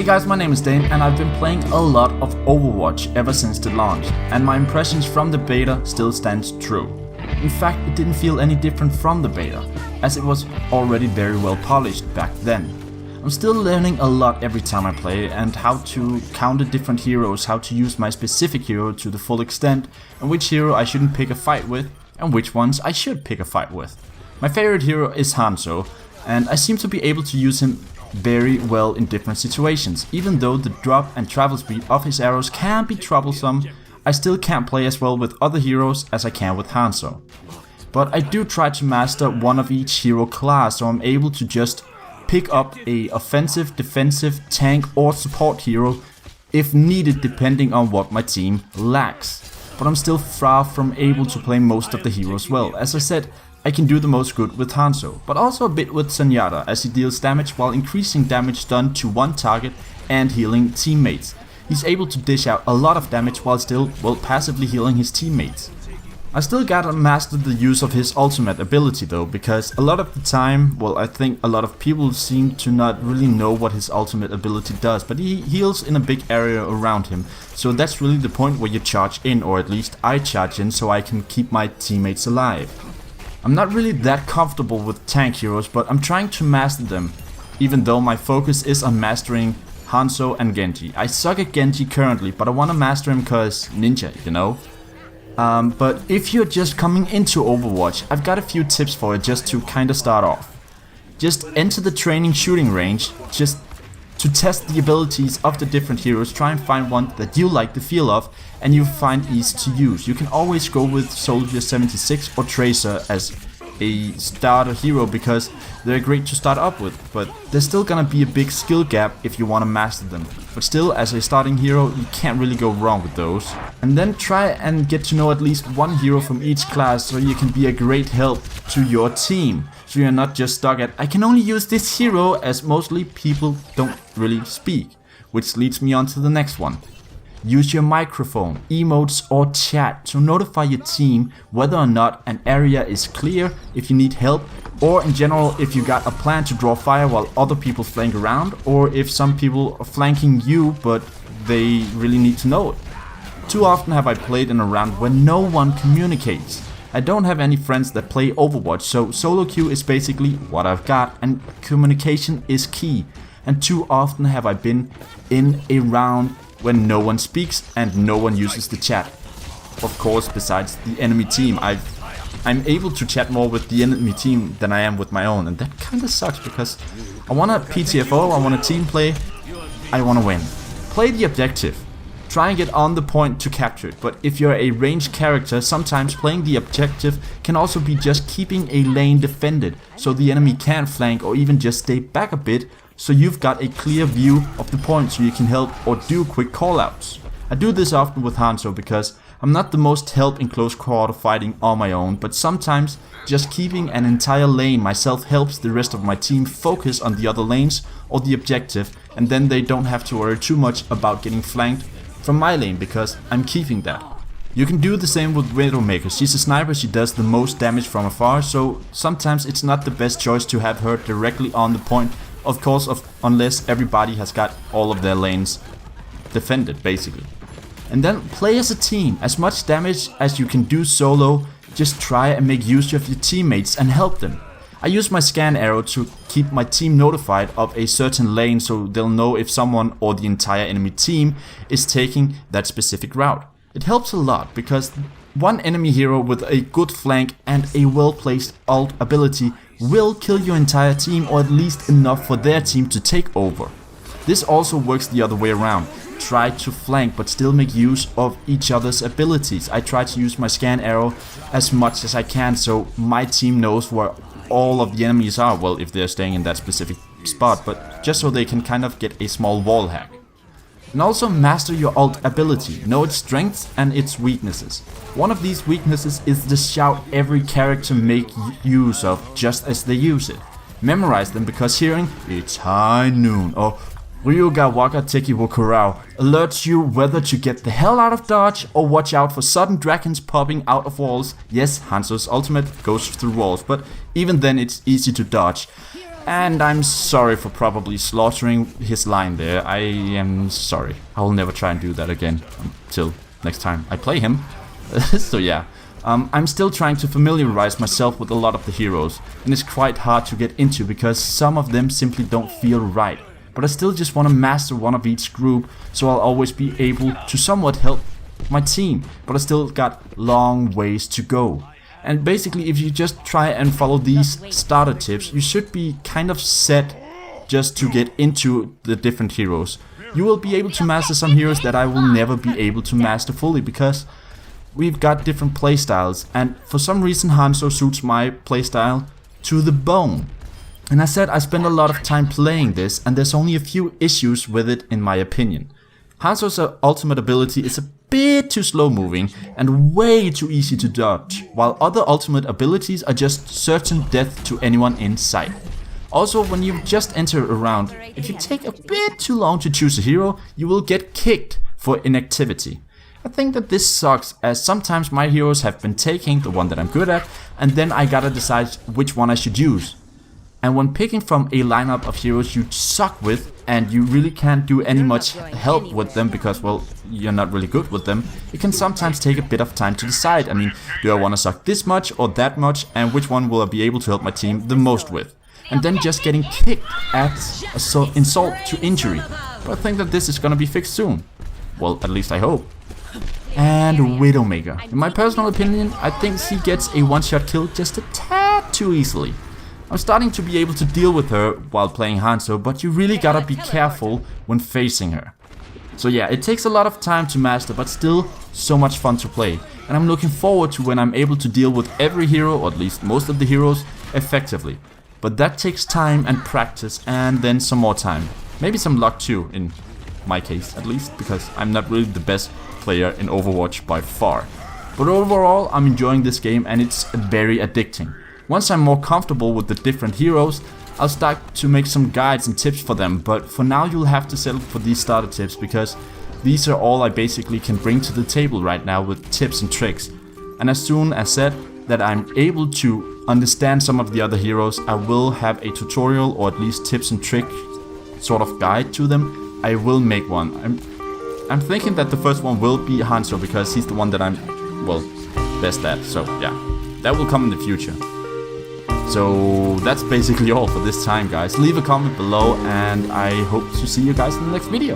Hey guys, my name is Dane and I've been playing a lot of Overwatch ever since the launch, and my impressions from the beta still stands true. In fact, it didn't feel any different from the beta, as it was already very well polished back then. I'm still learning a lot every time I play, and how to counter different heroes, how to use my specific hero to the full extent, and which hero I shouldn't pick a fight with, and which ones I should pick a fight with. My favorite hero is Hanzo, and I seem to be able to use him very well in different situations. Even though the drop and travel speed of his arrows can be troublesome, I still can't play as well with other heroes as I can with Hanzo. But I do try to master one of each hero class, so I'm able to just pick up a offensive, defensive, tank or support hero if needed, depending on what my team lacks. But I'm still far from able to play most of the heroes well. As I said, I can do the most good with Hanzo, but also a bit with Zenyatta, as he deals damage while increasing damage done to one target and healing teammates. He's able to dish out a lot of damage while still, passively healing his teammates. I still gotta master the use of his ultimate ability though, because a lot of the time, I think a lot of people seem to not really know what his ultimate ability does, but he heals in a big area around him, so that's really the point where you charge in, or at least I charge in, so I can keep my teammates alive. I'm not really that comfortable with tank heroes, but I'm trying to master them, even though my focus is on mastering Hanzo and Genji. I suck at Genji currently, but I want to master him cause ninja, you know? But if you're just coming into Overwatch, I've got a few tips for it just to kinda start off. Just enter the training shooting range, just to test the abilities of the different heroes. Try and find one that you like the feel of and you find easy to use. You can always go with Soldier 76 or Tracer as a starter hero because they're great to start up with, but there's still gonna be a big skill gap if you want to master them. But still, as a starting hero, you can't really go wrong with those. And then try and get to know at least one hero from each class so you can be a great help to your team. So you're not just stuck at, I can only use this hero, as mostly people don't really speak. Which leads me on to the next one. Use your microphone, emotes or chat to notify your team whether or not an area is clear, if you need help, or in general if you got a plan to draw fire while other people flank around, or if some people are flanking you but they really need to know it. Too often have I played in a round where no one communicates. I don't have any friends that play Overwatch, so solo queue is basically what I've got, and communication is key. And too often have I been in a round when no one speaks and no one uses the chat. Of course, besides the enemy team, I'm able to chat more with the enemy team than I am with my own, and that kinda sucks because I want a PTFO, I want a team play, I want to win. Play the objective. Try and get on the point to capture it, but if you're a ranged character, sometimes playing the objective can also be just keeping a lane defended, so the enemy can't flank or even just stay back a bit, so you've got a clear view of the point so you can help or do quick callouts. I do this often with Hanzo because I'm not the most help in close quarter fighting on my own, but sometimes just keeping an entire lane myself helps the rest of my team focus on the other lanes or the objective, and then they don't have to worry too much about getting flanked from my lane because I'm keeping that. You can do the same with Widowmaker. She's a sniper, she does the most damage from afar, so sometimes it's not the best choice to have her directly on the point, of course, unless everybody has got all of their lanes defended basically. And then play as a team. As much damage as you can do solo, just try and make use of your teammates and help them. I use my scan arrow to keep my team notified of a certain lane so they'll know if someone or the entire enemy team is taking that specific route. It helps a lot because one enemy hero with a good flank and a well-placed ult ability will kill your entire team, or at least enough for their team to take over. This also works the other way around. Try to flank but still make use of each other's abilities. I try to use my scan arrow as much as I can so my team knows where all of the enemies are, if they're staying in that specific spot, but just so they can kind of get a small wall hack. And also master your ult ability, know its strengths and its weaknesses. One of these weaknesses is the shout every character make use of just as they use it. Memorize them because hearing "it's high noon" or "Ryuga waka teki wo kurao" alerts you whether to get the hell out of dodge or watch out for sudden dragons popping out of walls. Yes, Hanzo's ultimate goes through walls, but even then it's easy to dodge. And I'm sorry for probably slaughtering his line there. I am sorry. I will never try and do that again until next time I play him. So yeah. I'm still trying to familiarize myself with a lot of the heroes, and it's quite hard to get into because some of them simply don't feel right. But I still just want to master one of each group, so I'll always be able to somewhat help my team, but I still got long ways to go. And basically, if you just try and follow these starter tips, you should be kind of set just to get into the different heroes. You will be able to master some heroes that I will never be able to master fully because we've got different playstyles, and for some reason Hanzo suits my playstyle to the bone. And I said I spend a lot of time playing this, and there's only a few issues with it in my opinion. Hanzo's ultimate ability is a bit too slow moving and way too easy to dodge, while other ultimate abilities are just certain death to anyone in sight. Also, when you just enter a round, if you take a bit too long to choose a hero, you will get kicked for inactivity. I think that this sucks, as sometimes my heroes have been taking the one that I'm good at, and then I gotta decide which one I should use. And when picking from a lineup of heroes you suck with, and you really can't do any much help with them because, well, you're not really good with them, it can sometimes take a bit of time to decide. I mean, do I want to suck this much or that much, and which one will I be able to help my team the most with? And then just getting kicked adds insult to injury. But I think that this is gonna be fixed soon. Well, at least I hope. And Widowmaker. In my personal opinion, I think she gets a one-shot kill just a tad too easily. I'm starting to be able to deal with her while playing Hanzo, but you really gotta be careful when facing her. So yeah, it takes a lot of time to master, but still so much fun to play. And I'm looking forward to when I'm able to deal with every hero, or at least most of the heroes, effectively. But that takes time and practice, and then some more time. Maybe some luck too, in my case at least, because I'm not really the best player in Overwatch by far. But overall, I'm enjoying this game and it's very addicting. Once I'm more comfortable with the different heroes, I'll start to make some guides and tips for them, but for now you'll have to settle for these starter tips because these are all I basically can bring to the table right now with tips and tricks. And as soon as said that I'm able to understand some of the other heroes, I will have a tutorial or at least tips and trick sort of guide to them. I will make one. I'm thinking that the first one will be Hanzo because he's the one that I'm, well, best at. So yeah, that will come in the future. So that's basically all for this time, guys. Leave a comment below and I hope to see you guys in the next video.